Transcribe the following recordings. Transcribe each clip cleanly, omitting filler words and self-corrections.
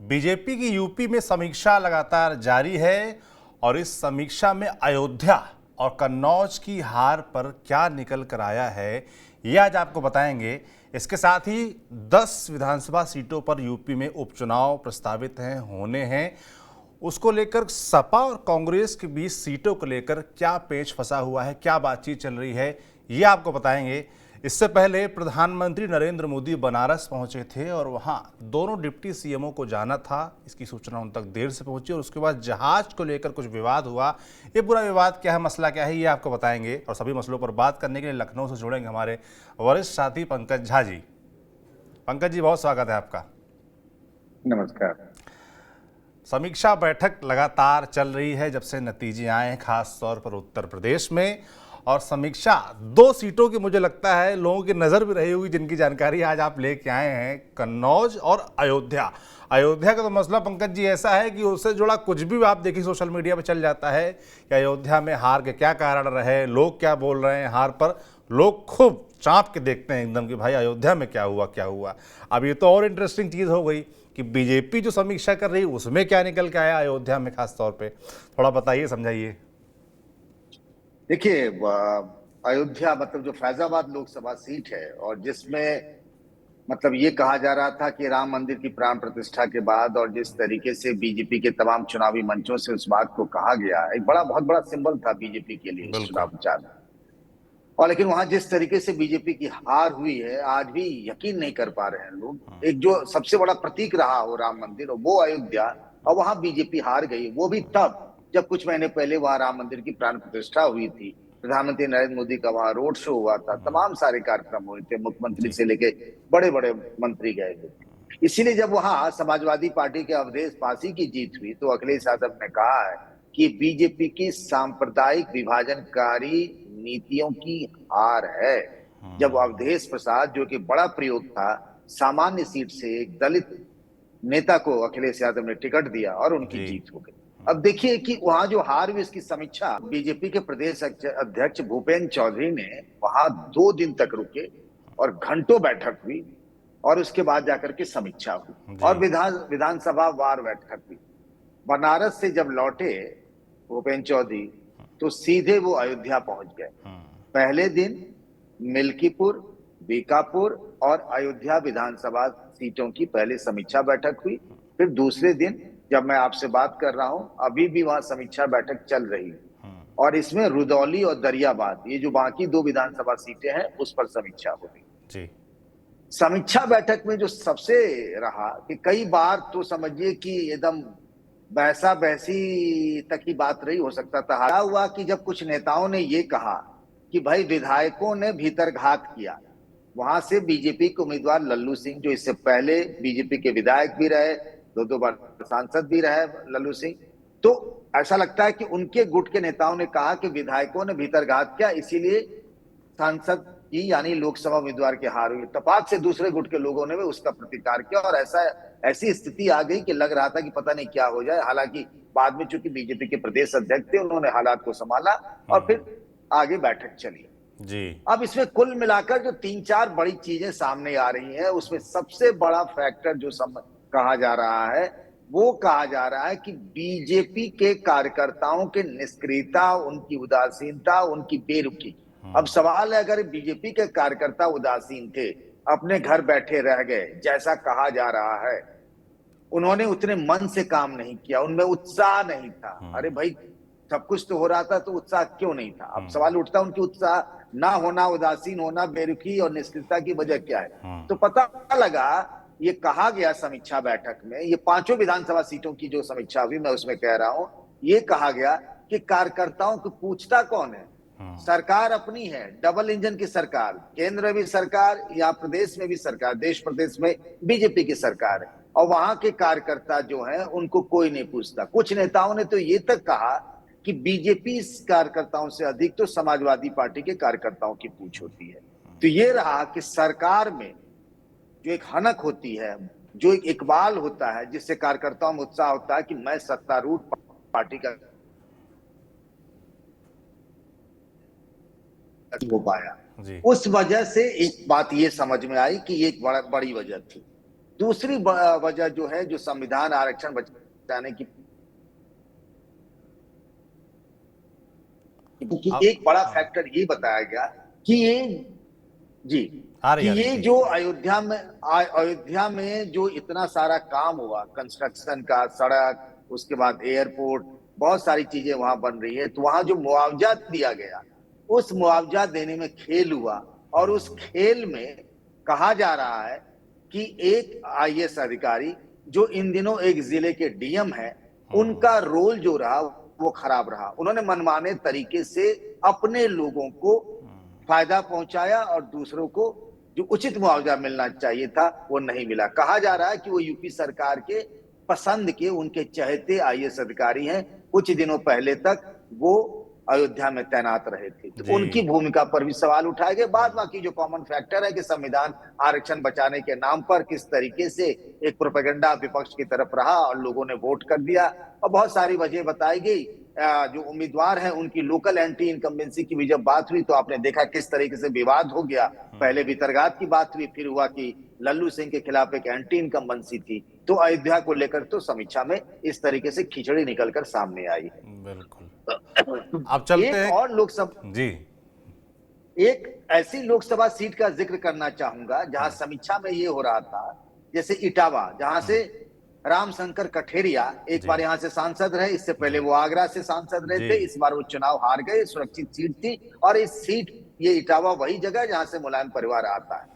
BJP की UP में समीक्षा लगातार जारी है और इस समीक्षा में अयोध्या और कन्नौज की हार पर क्या निकल कर आया है ये आज आपको बताएंगे। इसके साथ ही 10 विधानसभा सीटों पर यूपी में उपचुनाव प्रस्तावित होने हैं। उसको लेकर सपा और कांग्रेस के बीच सीटों को लेकर क्या पेच फंसा हुआ है, क्या बातचीत चल रही है, ये आपको बताएंगे। इससे पहले प्रधानमंत्री नरेंद्र मोदी बनारस पहुंचे थे और वहां दोनों डिप्टी सीएमओ को जाना था। इसकी सूचना उन तक देर से पहुंची और उसके बाद जहाज को लेकर कुछ विवाद हुआ। ये पूरा विवाद क्या है, मसला क्या है, ये आपको बताएंगे। और सभी मसलों पर बात करने के लिए लखनऊ से जुड़ेंगे हमारे वरिष्ठ साथी पंकज झा जी। पंकज जी, बहुत स्वागत है आपका। नमस्कार। समीक्षा बैठक लगातार चल रही है जब से नतीजे आए हैं, खास तौर पर उत्तर प्रदेश में। और समीक्षा 2 सीटों की मुझे लगता है लोगों की नज़र भी रही होगी, जिनकी जानकारी आज आप लेके आए हैं, कन्नौज और अयोध्या। अयोध्या का तो मसला पंकज जी ऐसा है कि उससे जुड़ा कुछ भी आप देखिए सोशल मीडिया पर चल जाता है कि अयोध्या में हार के क्या कारण रहे, लोग क्या बोल रहे हैं हार पर। लोग खूब चाँप के देखते हैं एकदम कि भाई अयोध्या में क्या हुआ क्या हुआ। अब ये तो और इंटरेस्टिंग चीज़ हो गई कि बीजेपी जो समीक्षा कर रही है उसमें क्या निकल के आया अयोध्या में, खास तौर पे थोड़ा बताइए, समझाइए। देखिए, अयोध्या मतलब जो फैजाबाद लोकसभा सीट है और जिसमें मतलब ये कहा जा रहा था कि राम मंदिर की प्राण प्रतिष्ठा के बाद और जिस तरीके से बीजेपी के तमाम चुनावी मंचों से उस बात को कहा गया, एक बहुत बड़ा सिंबल था बीजेपी के लिए इस चुनाव बिल्कुल। प्रचार में। और लेकिन वहां जिस तरीके से बीजेपी की हार हुई है, आज भी यकीन नहीं कर पा रहे हैं लोग। एक जो सबसे बड़ा प्रतीक रहा हो राम मंदिर, और वो अयोध्या, और वहां बीजेपी हार गई, वो भी तब जब कुछ महीने पहले वहां राम मंदिर की प्राण प्रतिष्ठा हुई थी। प्रधानमंत्री नरेंद्र मोदी का वहां रोड शो हुआ था, तमाम सारे कार्यक्रम हुए थे, मुख्यमंत्री जी। से लेके बड़े बड़े मंत्री गए थे। इसीलिए जब वहां समाजवादी पार्टी के अवधेश पासी की जीत हुई तो अखिलेश यादव ने कहा है कि बीजेपी की सांप्रदायिक विभाजनकारी नीतियों की हार है। जब अवधेश प्रसाद, जो कि बड़ा प्रयोग था, सामान्य सीट से एक दलित नेता को अखिलेश यादव ने टिकट दिया और उनकी जी। जीत हो गई। अब देखिए कि वहां जो हार हुई, इसकी समीक्षा बीजेपी के प्रदेश अध्यक्ष भूपेंद्र चौधरी ने वहां 2 दिन तक रुके और घंटों बैठक हुई और उसके बाद जाकर के समीक्षा हुई जी। और विधानसभा वार बैठक हुई। बनारस से जब लौटे भूपेंद्र चौधरी तो सीधे वो अयोध्या पहुंच गए। पहले दिन मिल्कीपुर, बीकापुर और अयोध्या विधानसभा सीटों की पहले समीक्षा बैठक हुई। फिर दूसरे दिन जब मैं आपसे बात कर रहा हूं, अभी भी वहां समीक्षा बैठक चल रही है और इसमें रुदौली और दरियाबाद, ये जो बाकी 2 विधानसभा सीटें हैं, उस पर समीक्षा हो रही। जी। समीक्षा बैठक में जो सबसे रहा कि कई बार तो समझिए कि एकदम बहसा बहसी तक की बात रही, हो सकता था। क्या हुआ कि जब कुछ नेताओं ने ये कहा कि भाई विधायकों ने भीतरघात किया, वहां से बीजेपी के उम्मीदवार लल्लू सिंह, जो इससे पहले बीजेपी के विधायक भी रहे, 2 बार सांसद भी रहे लल्लू सिंह, तो ऐसा लगता है कि उनके गुट के नेताओं ने कहा कि विधायकों ने भीतरघात किया, इसीलिए सांसद की यानी लोकसभा उम्मीदवार की हार हुई। तपाक से दूसरे गुट के लोगों ने भी उसका प्रतिकार किया और ऐसी स्थिति आ गई कि लग रहा था कि पता नहीं क्या हो जाए। हालांकि बाद में चूंकि बीजेपी के प्रदेश अध्यक्ष थे, उन्होंने हालात को संभाला और फिर आगे बैठक चली। जी। अब इसमें कुल मिलाकर जो 3-4 बड़ी चीजें सामने आ रही हैं, उसमें सबसे बड़ा फैक्टर जो कहा जा रहा है, वो कहा जा रहा है कि बीजेपी के कार्यकर्ताओं के निष्क्रियता, उनकी उदासीनता, उनकी बेरुखी। अब सवाल है, अगर बीजेपी के कार्यकर्ता उदासीन थे, अपने घर बैठे रह गए जैसा कहा जा रहा है, उन्होंने उतने मन से काम नहीं किया, उनमें उत्साह नहीं था। अरे भाई, सब कुछ तो हो रहा था तो उत्साह क्यों नहीं था? अब सवाल उठता, उनकी उत्साह ना होना, उदासीन होना, बेरुखी और निष्क्रियता की वजह क्या है? तो पता लगा, ये कहा गया समीक्षा बैठक में, ये 5 विधानसभा सीटों की जो समीक्षा हुई, मैं उसमें कह रहा हूं, ये कहा गया कि कार्यकर्ताओं को पूछता कौन है? सरकार अपनी है, डबल इंजन की सरकार, केंद्र में भी सरकार या प्रदेश में भी सरकार, देश प्रदेश में बीजेपी की सरकार है, और वहां के कार्यकर्ता जो हैं उनको कोई नहीं पूछता। कुछ नेताओं ने तो ये तक कहा कि बीजेपी कार्यकर्ताओं से अधिक तो समाजवादी पार्टी के कार्यकर्ताओं की पूछ होती है। तो ये रहा कि सरकार में जो एक हनक होती है, जो एक इकबाल होता है, जिससे कार्यकर्ताओं में उत्साह होता है कि मैं सत्तारूढ़ पार्टी का हो पाया, जी। उस वजह से एक बात ये समझ में आई कि ये एक बड़ी वजह थी। दूसरी वजह जो है, जो संविधान आरक्षण बचाने की अब एक बड़ा फैक्टर ये बताया गया कि ये जी आ कि रही ये थी। जो अयोध्या में जो इतना सारा काम हुआ कंस्ट्रक्शन का, सड़क, उसके बाद एयरपोर्ट, बहुत सारी चीजें वहां बन रही है, तो वहां जो मुआवजा दिया गया, उस मुआवजा देने में खेल हुआ। और उस खेल में कहा जा रहा है कि एक आईएएस अधिकारी जो इन दिनों एक जिले के डीएम है, उनका रोल जो रहा वो खराब रहा। उन्होंने मनमाने तरीके से अपने लोगों को फायदा पहुंचाया और दूसरों को जो उचित मुआवजा मिलना चाहिए था वो नहीं मिला। कहा जा रहा है कि वो यूपी सरकार के पसंद के, उनके चहेते आईएएस अधिकारी हैं। कुछ दिनों पहले तक वो अयोध्या में तैनात रहे थे, तो जी। उनकी भूमिका पर भी सवाल उठाए गए। बाद बाकी जो कॉमन फैक्टर है कि संविधान आरक्षण बचाने के नाम पर किस तरीके से एक प्रोपेगेंडा विपक्ष की तरफ रहा और लोगों ने वोट कर दिया, और बहुत सारी वजह बताई गई। जो उम्मीदवार हैं उनकी लोकल एंटी इनकम्बेंसी की भी जब बात हुई तो आपने देखा किस तरीके से विवाद हो गया। पहले भीतरघात की बात हुई, फिर हुआ कि लल्लू सिंह के खिलाफ एक एंटी इनकम्बेंसी थी। तो अयोध्या को लेकर तो समीक्षा में इस तरीके से खिचड़ी निकलकर सामने आई बिल्कुल। है। अब चलते एक हैं। और लोकसभा जी। एक ऐसी लोकसभा सीट का जिक्र करना चाहूंगा जहां समीक्षा में ये हो रहा था, जैसे इटावा, जहां से रामशंकर कठेरिया एक जी बार यहां से सांसद रहे। इससे पहले जी वो आगरा से सांसद रहे जी। थे। इस बार वो चुनाव हार गए, सुरक्षित सीट थी। और इस सीट, ये इटावा वही जगह जहां से मुलायम परिवार आता है।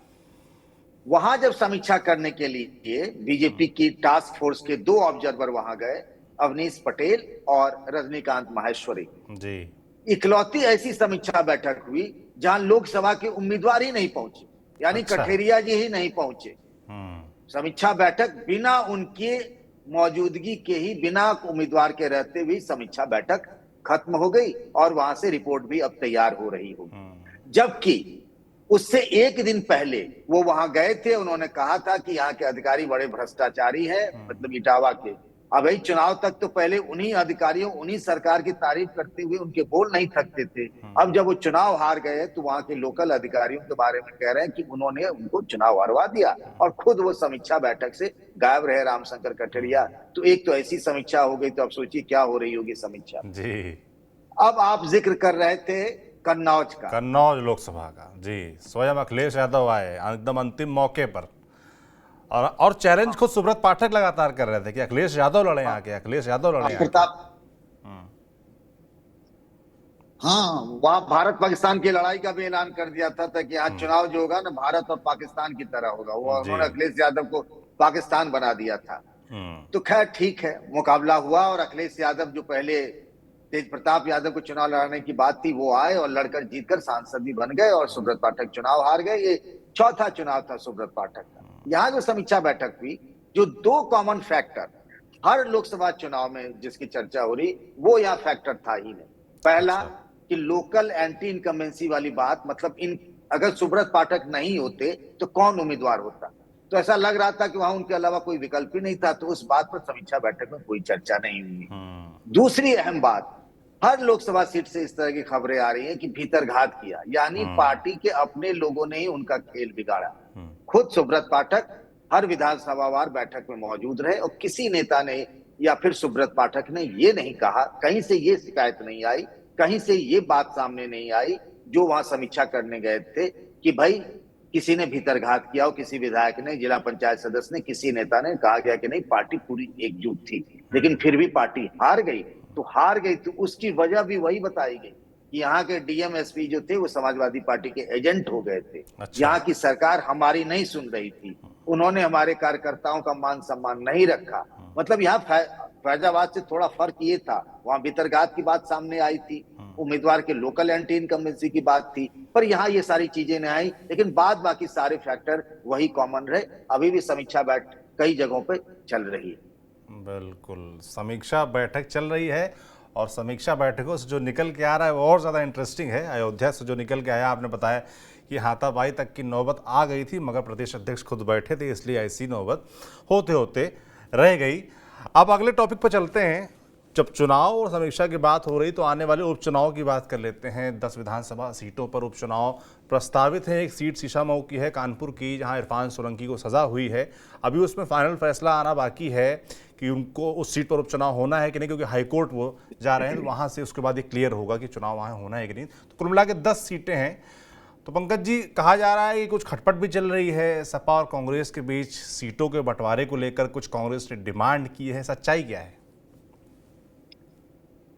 वहां जब समीक्षा करने के लिए बीजेपी की टास्क फोर्स के 2 ऑब्जर्वर वहां गए, अवनीश पटेल और रजनीकांत माहेश्वरी। जी। इकलौती ऐसी समीक्षा बैठक हुई जहां लोकसभा के उम्मीदवार ही नहीं पहुंचे, यानी अच्छा। कठेरिया जी ही नहीं पहुंचे। समीक्षा बैठक बिना उनके मौजूदगी के ही, बिना उम्मीदवार के रहते हुए समीक्षा बैठक खत्म हो गई और वहां से रिपोर्ट भी अब तैयार हो रही होगी। जबकि उससे एक दिन पहले वो वहां गए थे, उन्होंने कहा था कि यहाँ के अधिकारी बड़े भ्रष्टाचारी हैं, मतलब इटावा के। अब भाई चुनाव तक तो पहले उन्हीं अधिकारियों, उन्हीं सरकार की तारीफ करते हुए उनके बोल नहीं थकते थे। अब जब वो चुनाव हार गए तो वहां के लोकल अधिकारियों के बारे में कह रहे हैं कि उन्होंने उनको चुनाव हरवा दिया और खुद वो समीक्षा बैठक से गायब रहे, रामशंकर कठेरिया। तो एक तो ऐसी समीक्षा हो गई, तो अब सोचिए क्या हो रही होगी समीक्षा। जी। अब आप जिक्र कर रहे थे कन्नौज का। कन्नौज लोकसभा का, जी। स्वयं अखिलेश यादव आए एकदम अंतिम मौके पर, और चैलेंज खुद सुब्रत पाठक लगातार कर रहे थे कि अखिलेश यादव लड़े आके, अखिलेश यादव लड़े आके। प्रताप, हाँ, वहां भारत पाकिस्तान की लड़ाई का भी ऐलान कर दिया था कि यहाँ चुनाव जो होगा ना भारत और पाकिस्तान की तरह होगा। वो जी। उन्होंने अखिलेश यादव को पाकिस्तान बना दिया था। हम्म। तो खैर ठीक है, मुकाबला हुआ और अखिलेश यादव, जो पहले तेज प्रताप यादव को चुनाव लड़ाने की बात थी, वो आए और लड़कर जीतकर सांसद भी बन गए और सुब्रत पाठक चुनाव हार गए। ये चौथा चुनाव था सुब्रत पाठक का। यहाँ जो समीक्षा बैठक हुई, जो 2 कॉमन फैक्टर हर लोकसभा चुनाव में जिसकी चर्चा हो रही, वो यहाँ फैक्टर था ही नहीं। पहला कि लोकल एंटी इनकम्बेंसी वाली बात, मतलब अगर सुब्रत पाठक नहीं होते तो कौन उम्मीदवार होता। तो ऐसा लग रहा था कि वहां उनके अलावा कोई विकल्प ही नहीं था। तो उस बात पर समीक्षा बैठक में कोई चर्चा नहीं हुई। दूसरी अहम बात, हर लोकसभा सीट से इस तरह की खबरें आ रही हैं कि भीतरघात किया, यानी पार्टी के अपने लोगों ने ही उनका खेल बिगाड़ा। खुद सुब्रत पाठक हर विधानसभावार बैठक में मौजूद रहे और किसी नेता ने या फिर सुब्रत पाठक ने ये नहीं कहा, कहीं से ये शिकायत नहीं आई, कहीं से ये बात सामने नहीं आई जो वहां समीक्षा करने गए थे कि भाई किसी ने भीतरघात किया हो, किसी विधायक ने, जिला पंचायत सदस्य ने, किसी नेता ने। कहा गया कि नहीं, पार्टी पूरी एकजुट थी, लेकिन फिर भी पार्टी हार गई। तो हार गई तो उसकी वजह भी वही बताई गई कि यहाँ के डीएम एसपी जो थे वो समाजवादी पार्टी के एजेंट हो गए थे। अच्छा। यहाँ की सरकार हमारी नहीं सुन रही थी, उन्होंने हमारे कार्यकर्ताओं का मान सम्मान नहीं रखा। मतलब यहाँ फैजाबाद से थोड़ा फर्क ये था, वहां भीतरघात की बात सामने आई थी, उम्मीदवार के लोकल एंटी इनकम्बेंसी की बात थी, पर यहाँ ये सारी चीजें नहीं आई। लेकिन बाद बाकी सारे फैक्टर वही कॉमन रहे। अभी भी समीक्षा बैठक कई जगहों पे चल रही है। बिल्कुल, समीक्षा बैठक चल रही है और समीक्षा बैठकों से जो निकल के आ रहा है वो और ज़्यादा इंटरेस्टिंग है। अयोध्या से जो निकल के आया, आपने बताया कि हाथापाई तक की नौबत आ गई थी, मगर प्रदेश अध्यक्ष खुद बैठे थे, इसलिए ऐसी नौबत होते होते रह गई। अब अगले टॉपिक पर चलते हैं। जब चुनाव और समीक्षा की बात हो रही तो आने वाले उपचुनाव की बात कर लेते हैं। 10 विधानसभा सीटों पर उपचुनाव प्रस्तावित है। एक सीट शीशामऊ की है, कानपुर की, जहां इरफान सोलंकी को सजा हुई है। अभी उसमें फाइनल फैसला आना बाकी है कि उनको उस सीट पर उपचुनाव होना है कि नहीं, क्योंकि हाईकोर्ट वो जा रहे हैं, तो वहां से उसके बाद ये क्लियर होगा कि चुनाव वहाँ होना है कि नहीं। तो कुल मिला के 10 सीटें हैं। तो पंकज जी, कहा जा रहा है कि कुछ खटपट भी चल रही है सपा और कांग्रेस के बीच सीटों के बंटवारे को लेकर। कुछ कांग्रेस ने डिमांड की है, सच्चाई क्या है?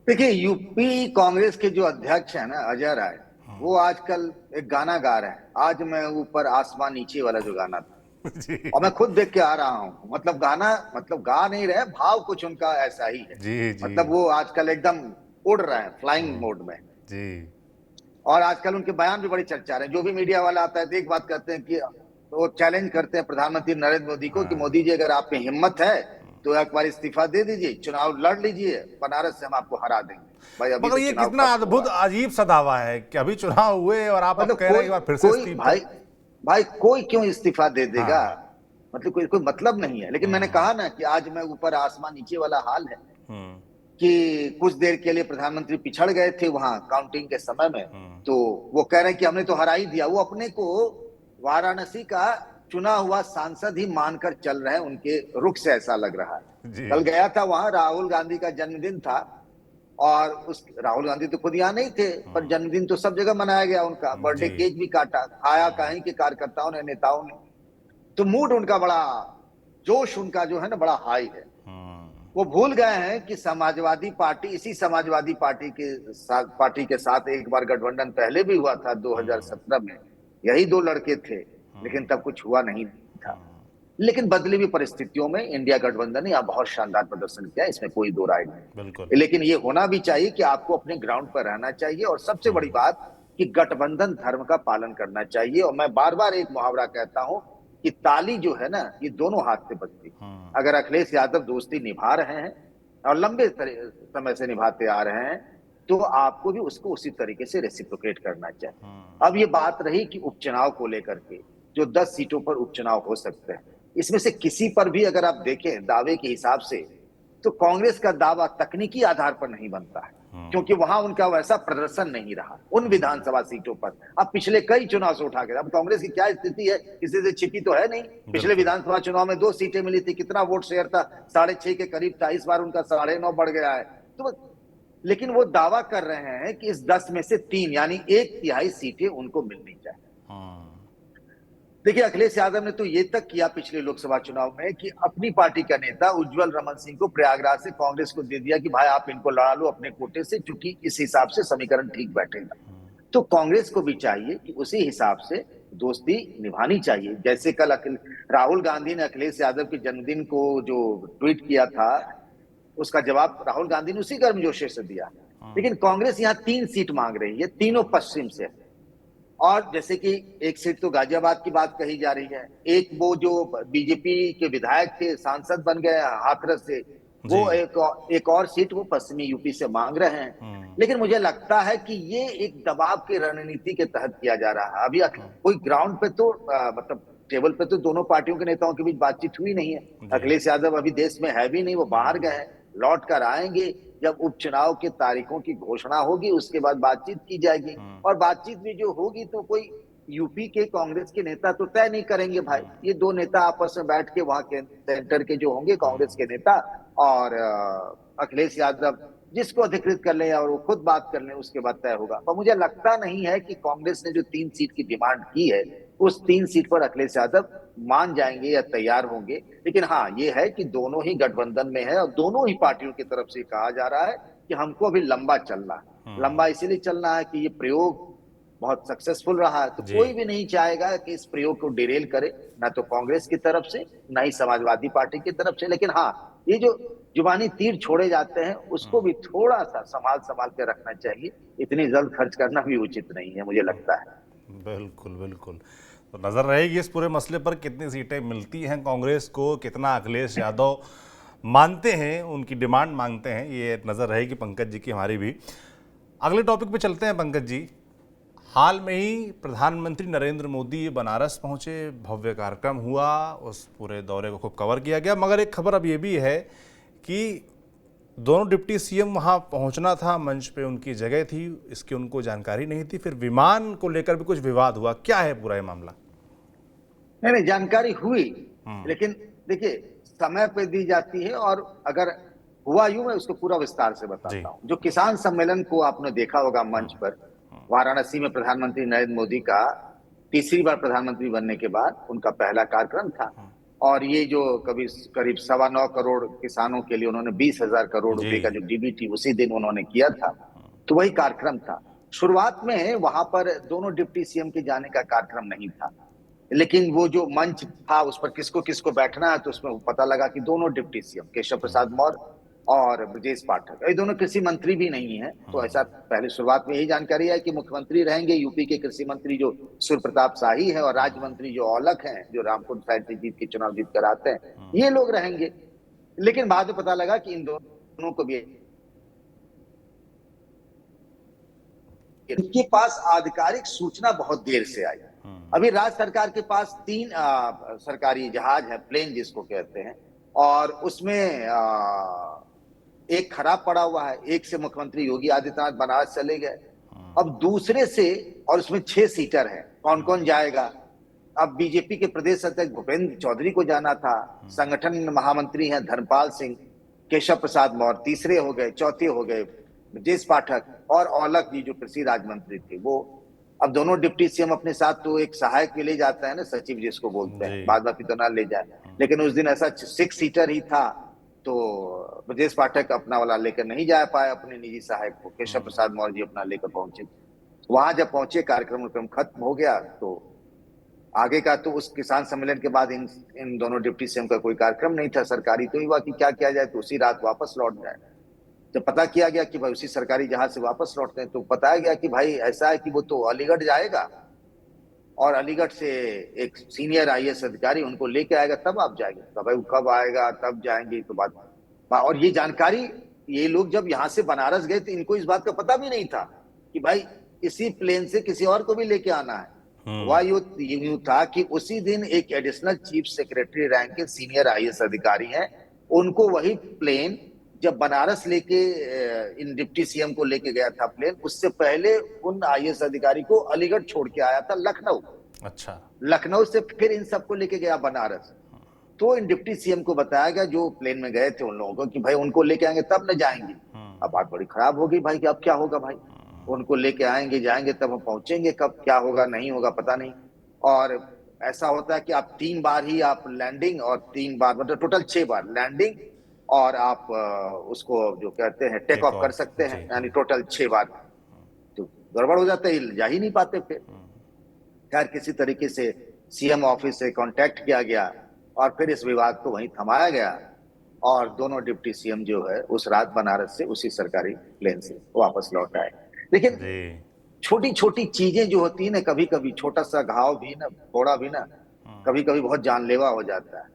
देखिए, यूपी कांग्रेस के जो अध्यक्ष है ना, अजय राय, वो आजकल एक गाना गा रहे हैं, आज मैं ऊपर आसमान नीचे वाला जो गाना था। जी और मैं खुद देख के आ रहा हूं, मतलब गाना, मतलब गा नहीं रहे, भाव कुछ उनका ऐसा ही है। जी जी। मतलब वो आजकल एकदम उड़ रहे हैं, फ्लाइंग मोड में। जी। और आजकल उनके बयान भी बड़ी चर्चा रहे हैं। जो भी मीडिया वाला आता है तो एक बात कहते हैं कि वो चैलेंज करते हैं प्रधानमंत्री नरेंद्र मोदी को कि मोदी जी, अगर आप में हिम्मत है तो एक बार इस्तीफा दे दीजिए, चुनाव लड़ लीजिए, बनारस से हम आपको हरा देंगे। भाई, अभी मगर तो ये चुनाव कितना कब अद्भुत हुआ? अजीब सा दावा है कि अभी चुनाव हुए और आप मतलब कह रहे हैं कोई एक बार फिर से कोई इस्तीफा। भाई भाई कोई क्यों इस्तीफा दे देगा? हाँ। मतलब कोई मतलब नहीं है। लेकिन मैंने कहा ना कि आज मैं ऊपर आसमान नीचे वाला हाल है, हम्म। कि कुछ देर के लिए प्रधानमंत्री पिछड़ गए थे वहां काउंटिंग के समय में। हम्म। तो वो कह रहे हैं कि हमने तो हरा ही दिया। वो अपने को वाराणसी का चुना हुआ सांसद ही मानकर चल रहे हैं, उनके रुख से ऐसा लग रहा है। जी। कल गया था वहां, राहुल गांधी का जन्मदिन था, और उस राहुल गांधी तो खुद यहाँ नहीं थे, पर जन्मदिन तो सब जगह मनाया गया उनका। बर्थडे जी। केक भी काटा, खाया कहीं के कार्यकर्ताओं ने, नेताओं ने। तो मूड उनका बड़ा, जोश उनका जो है ना, बड़ा हाई है। हम्म। वो भूल गए हैं कि समाजवादी पार्टी, इसी समाजवादी पार्टी के साथ एक बार गठबंधन पहले भी हुआ था 2017 में। यही दो लड़के थे, लेकिन तब कुछ हुआ नहीं था। लेकिन बदली हुई परिस्थितियों में इंडिया गठबंधन ने यहाँ बहुत शानदार प्रदर्शन किया, इसमें कोई दो राय बिल्कुल। नहीं। लेकिन ये होना भी चाहिए कि आपको अपने ग्राउंड पर रहना चाहिए, और सबसे बड़ी बात कि गठबंधन धर्म का पालन करना चाहिए। और मैं बार बार एक मुहावरा कहता हूं कि ताली जो है ना, ये दोनों हाथ से बजती है। अगर अखिलेश यादव दोस्ती निभा रहे हैं और लंबे समय से निभाते आ रहे हैं, तो आपको भी उसको उसी तरीके से रेसिप्रोकेट करना चाहिए। अब ये बात रही कि उपचुनाव को लेकर के, जो 10 सीटों पर उपचुनाव हो सकते हैं, इसमें से किसी पर भी अगर आप देखें दावे के हिसाब से, तो कांग्रेस का दावा तकनीकी आधार पर नहीं बनता है, क्योंकि वहां उनका वैसा प्रदर्शन नहीं रहा उन विधानसभा सीटों पर। अब पिछले कई चुनाव से उठा के, अब कांग्रेस की क्या स्थिति है किसी से छिपी तो है नहीं। पिछले बिल्कुल। विधानसभा चुनाव में 2 सीटें मिली थी, कितना वोट शेयर था? 6.5 के करीब था। इस बार उनका 9.5 बढ़ गया है। तो लेकिन वो दावा कर रहे हैं कि इस 10 में से 3 यानी 1/3 सीटें उनको मिलनी चाहिए। देखिए, अखिलेश यादव ने तो ये तक किया पिछले लोकसभा चुनाव में कि अपनी पार्टी का नेता उज्जवल रमन सिंह को प्रयागराज से कांग्रेस को दे दिया कि भाई आप इनको लड़ा लो अपने कोटे से, क्योंकि इस हिसाब से समीकरण ठीक बैठेगा। तो कांग्रेस को भी चाहिए कि उसी हिसाब से दोस्ती निभानी चाहिए। जैसे कल राहुल गांधी ने अखिलेश यादव के जन्मदिन को जो ट्वीट किया था, उसका जवाब राहुल गांधी ने उसी गर्मजोशी से दिया। लेकिन कांग्रेस यहाँ 3 सीट मांग रही है, तीनों पश्चिम से। और जैसे कि एक सीट तो गाजियाबाद की बात कही जा रही है, एक वो जो बीजेपी के विधायक थे, सांसद बन गए हाथरस से, जी। वो एक और सीट वो पश्चिमी यूपी से मांग रहे हैं। लेकिन मुझे लगता है कि ये एक दबाव की रणनीति के तहत किया जा रहा है। अभी कोई ग्राउंड पे तो मतलब टेबल पे तो दोनों पार्टियों के नेताओं के बीच बातचीत हुई नहीं है। जी। अखिलेश यादव अभी देश में है भी नहीं, वो बाहर गए हैं, लौट कर आएंगे जब उपचुनाव की तारीखों की घोषणा होगी, उसके बाद बातचीत की जाएगी। और बातचीत भी जो होगी तो कोई यूपी के कांग्रेस के नेता तो तय नहीं करेंगे भाई, ये दो नेता आपस में बैठ के वहां के सेंटर के जो होंगे कांग्रेस के नेता और अखिलेश यादव, जिसको अधिकृत कर ले और वो खुद बात कर ले, उसके बाद तय होगा। पर मुझे लगता नहीं है कि कांग्रेस ने जो 3 सीट की डिमांड की है, उस 3 सीट पर अखिलेश यादव मान जाएंगे या तैयार होंगे। लेकिन हाँ, ये है कि दोनों ही गठबंधन में है और दोनों ही पार्टियों की तरफ से कहा जा रहा है कि हमको अभी लंबा चलना है। लंबा इसीलिए चलना है कि ये प्रयोग बहुत सक्सेसफुल रहा है, तो कोई भी नहीं चाहेगा कि इस प्रयोग को डिरेल करे, ना तो कांग्रेस की तरफ से, ना ही समाजवादी पार्टी की तरफ से। लेकिन हाँ, ये जो जुबानी तीर छोड़े जाते हैं, उसको भी थोड़ा सा संभाल के रखना चाहिए। इतनी जल्द खर्च करना भी उचित नहीं है, मुझे लगता है। बिल्कुल बिल्कुल। तो नजर रहेगी इस पूरे मसले पर, कितनी सीटें मिलती हैं कांग्रेस को, कितना अखिलेश यादव मानते हैं, उनकी डिमांड मांगते हैं, ये नजर रहेगी पंकज जी की, हमारी भी। अगले टॉपिक पे चलते हैं पंकज जी। हाल में ही प्रधानमंत्री नरेंद्र मोदी बनारस पहुंचे, भव्य कार्यक्रम हुआ, उस पूरे दौरे को खूब कवर किया गया। मगर एक खबर अब ये भी है कि दोनों डिप्टी सीएम वहां पहुंचना था, मंच पे उनकी जगह थी, इसकी उनको जानकारी नहीं थी। फिर विमान को लेकर भी कुछ विवाद हुआ, क्या है पूरा ये मामला? नहीं नहीं, जानकारी हुई, लेकिन देखिए समय पे दी जाती है। और अगर हुआ यूं, मैं उसको पूरा विस्तार से जी। बताता हूं। जो किसान सम्मेलन को आपने देखा होगा मंच पर, वाराणसी में प्रधानमंत्री नरेंद्र मोदी का तीसरी बार प्रधानमंत्री बनने के बाद उनका पहला कार्यक्रम था। और ये जो कभी करीब 9.25 करोड़ किसानों के लिए उन्होंने 20,000 करोड़ जी। रुपए का जो डीबीटी उसी दिन उन्होंने किया था, तो वही कार्यक्रम था। शुरुआत में वहां पर दोनों डिप्टी सीएम के जाने का कार्यक्रम नहीं था, लेकिन वो जो मंच था उस पर किसको किसको बैठना है, तो उसमें पता लगा कि दोनों डिप्टी सीएम केशव प्रसाद मौर्य और ब्रजेश पाठक, ये दोनों कृषि मंत्री भी नहीं है। तो ऐसा पहले शुरुआत में यही जानकारी है कि मुख्यमंत्री रहेंगे यूपी के कृषि मंत्री जो सूर्य प्रताप शाही है, और राज्य मंत्री जो औलख हैं, जो रामपुर साइड से जीत के चुनाव जीत कर आते हैं, ये लोग रहेंगे। लेकिन बाद में पता लगा कि इन दोनों को भी, इनके पास आधिकारिक सूचना बहुत देर से आई। अभी राज्य सरकार के पास 3 सरकारी जहाज है, प्लेन जिसको कहते हैं, और उसमें एक खराब पड़ा हुआ है। एक से मुख्यमंत्री योगी आदित्यनाथ बनारस चले गए, अब दूसरे से, और उसमें 6 सीटर है। कौन कौन जाएगा? अब बीजेपी के प्रदेश अध्यक्ष भूपेंद्र चौधरी को जाना था, संगठन महामंत्री हैं धर्मपाल सिंह, केशव प्रसाद मौर्य तीसरे हो गए, चौथे हो गए ब्रजेश पाठक, और औलख जी जो कृषि राज्य मंत्री थे वो। अब दोनों डिप्टी सीएम अपने साथ तो एक सहायक भी ले जाता है ना, सचिव जिसको बोलते हैं, बाद बाकी तो ना ले जाए, लेकिन उस दिन ऐसा 6 सीटर ही था, तो ब्रजेश पाठक अपना वाला लेकर नहीं जा पाए अपने निजी सहायक को, केशव प्रसाद मौर्य जी अपना लेकर पहुंचे। वहां जब पहुंचे, कार्यक्रम खत्म हो गया, तो आगे का तो उस किसान सम्मेलन के बाद इन दोनों डिप्टी सीएम का कोई कार्यक्रम नहीं था सरकारी। तो हुआ कि क्या किया जाए, तो उसी रात वापस लौट जाए। जब पता किया गया कि भाई उसी सरकारी जहाज से वापस लौटते हैं, तो बताया गया कि भाई ऐसा है कि वो तो अलीगढ़ जाएगा, और अलीगढ़ से एक सीनियर आईएएस अधिकारी उनको लेके आएगा, तब आप जाएंगे। तो भाई कब आएगा तब जाएंगे, तो बात। और ये जानकारी, ये लोग जब यहाँ से बनारस गए तो इनको इस बात का पता भी नहीं था कि भाई इसी प्लेन से किसी और को भी लेके आना है। वह यूं था कि उसी दिन एक एडिशनल चीफ सेक्रेटरी रैंक के सीनियर आईएएस अधिकारी हैं, उनको वही प्लेन जब बनारस लेके इन डिप्टी सीएम को लेके गया था प्लेन, उससे पहले उन आईएएस अधिकारी को अलीगढ़ छोड़ के आया था लखनऊ। अच्छा। लखनऊ से फिर इन सबको लेके गया बनारस। तो इन डिप्टी सीएम को बताया गया जो प्लेन में गए थे उन लोगों को कि भाई उनको लेके आएंगे तब न जाएंगे। अब बात बड़ी खराब हो गई भाई कि अब क्या होगा भाई, उनको लेके आएंगे जाएंगे तब हम पहुंचेंगे, कब क्या होगा नहीं होगा पता नहीं। और ऐसा होता है कि आप 3 बार ही आप लैंडिंग, और 3 बार मतलब टोटल 6 बार लैंडिंग, और आप उसको जो कहते हैं टेक ऑफ कर सकते हैं, यानी टोटल 6 बार। तो गड़बड़ हो जाता है, जा ही नहीं पाते फिर। खैर किसी तरीके से सीएम ऑफिस से कांटेक्ट किया गया, और फिर इस विवाद को वहीं थमाया गया, और दोनों डिप्टी सीएम जो है उस रात बनारस से उसी सरकारी प्लेन से वापस लौट आए। लेकिन छोटी छोटी चीजें जो होती है ना, कभी कभी छोटा सा घाव भी ना, फोड़ा भी ना, कभी कभी बहुत जानलेवा हो जाता है।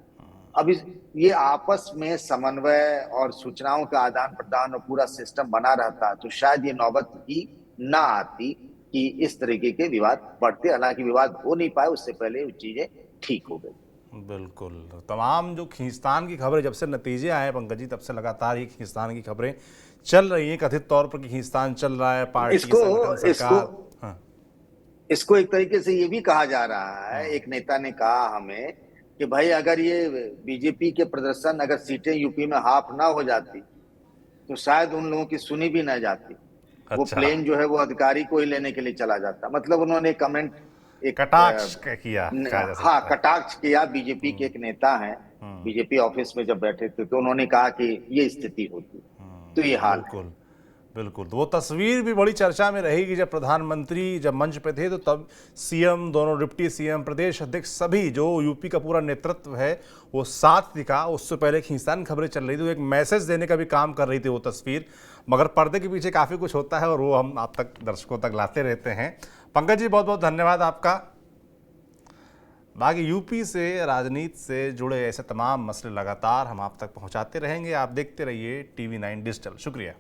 अब ये आपस में समन्वय और सूचनाओं का आदान प्रदान और पूरा सिस्टम बना रहता, तो शायद ये नौबत ही ना आती कि इस तरीके के विवाद बढ़ते। हालांकि विवाद हो नहीं पाए, उससे पहले वो चीजें ठीक हो गई। बिल्कुल। तमाम जो खींचतान की खबरें जब से नतीजे आए पंकज जी, तब से लगातार ये खींचतान की खबरें चल रही हैं, कथित तौर पर कि खींचतान चल रहा है, पार्टी संगठन सरकार। इसको एक तरीके से ये भी कहा जा रहा है, एक नेता ने कहा हमें कि भाई अगर ये बीजेपी के प्रदर्शन, अगर सीटें यूपी में हाफ ना हो जाती तो शायद उन लोगों की सुनी भी ना जाती। वो प्लेन जो है वो अधिकारी को ही लेने के लिए चला जाता। मतलब उन्होंने कमेंट एक कटाक्ष किया, हाँ कटाक्ष किया। बीजेपी के एक नेता हैं, बीजेपी ऑफिस में जब बैठे थे तो उन्होंने कहा कि ये स्थिति होती, तो ये हाल है। बिल्कुल। तो वो तस्वीर भी बड़ी चर्चा में रहेगी जब प्रधानमंत्री जब मंच पे थे, तो तब सीएम, दोनों डिप्टी सीएम, प्रदेश अध्यक्ष, सभी जो यूपी का पूरा नेतृत्व है वो साथ दिखा। उससे पहले खींचतान खबरें चल रही थी, तो एक मैसेज देने का भी काम कर रही थी वो तस्वीर, मगर पर्दे के पीछे काफ़ी कुछ होता है और वो हम आप तक, दर्शकों तक लाते रहते हैं। पंकज जी बहुत बहुत धन्यवाद आपका। बाकी यूपी से, राजनीति से जुड़े ऐसे तमाम मसले लगातार हम आप तक पहुँचाते रहेंगे। आप देखते रहिए TV9 डिजिटल। शुक्रिया।